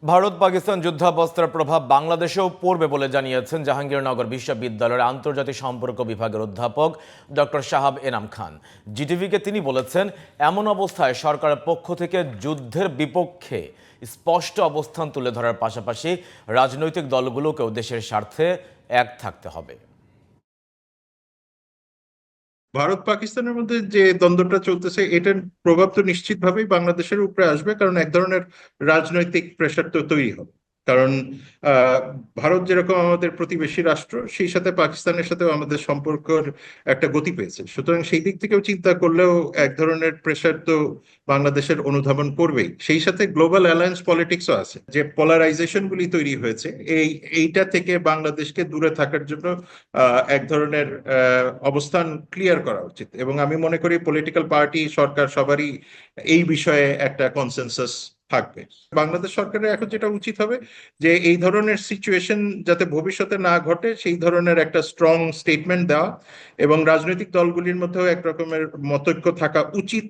ভারত পাকিস্তান যুদ্ধাবস্থার প্রভাব বাংলাদেশেও পড়বে বলে জানিয়েছেন জাহাঙ্গীরনগর বিশ্ববিদ্যালয়ের আন্তর্জাতিক সম্পর্ক বিভাগের অধ্যাপক ডক্টর শাহাব এনাম খান। জিটিভিকে তিনি বলেছেন, এমন অবস্থায় সরকারের পক্ষ থেকে যুদ্ধের বিপক্ষে স্পষ্ট অবস্থান তুলে ধরার পাশাপাশি রাজনৈতিক দলগুলোকেও দেশের স্বার্থে এক থাকতে হবে। ভারত পাকিস্তানের মধ্যে যে দ্বন্দ্বটা চলতেছে, এটার প্রভাব তো নিশ্চিতভাবেই বাংলাদেশের উপরে আসবে, কারণ এক ধরনের রাজনৈতিক প্রেশার তো তৈরি হবে। কারণ আহ, ভারত যেরকম আমাদের প্রতিবেশী রাষ্ট্র, সেই সাথে পাকিস্তানের সাথেও আমাদের সম্পর্কের একটা গতি পেয়েছে। সুতরাং সেই দিক থেকেও চিন্তা করলেও এক ধরনের প্রেশার তো বাংলাদেশের অনুধাবন করবেই। সেই সাথে গ্লোবাল অ্যালায়েন্স পলিটিক্সও আছে, যে পোলারাইজেশন গুলি তৈরি হয়েছে, এইটা থেকে বাংলাদেশকে দূরে থাকার জন্য এক ধরনের অবস্থান ক্লিয়ার করা উচিত। এবং আমি মনে করি পলিটিক্যাল পার্টি, সরকার, সবারই এই বিষয়ে একটা কনসেনসাস থাকবে। বাংলাদেশ সরকারের এখন যেটা উচিত হবে, যে এই ধরনের সিচুয়েশন যাতে ভবিষ্যতে না ঘটে, সেই ধরনের একটা স্ট্রং স্টেটমেন্ট দেওয়া, এবং রাজনৈতিক দলগুলির মধ্যেও এক রকমের মতৈক্য থাকা উচিত।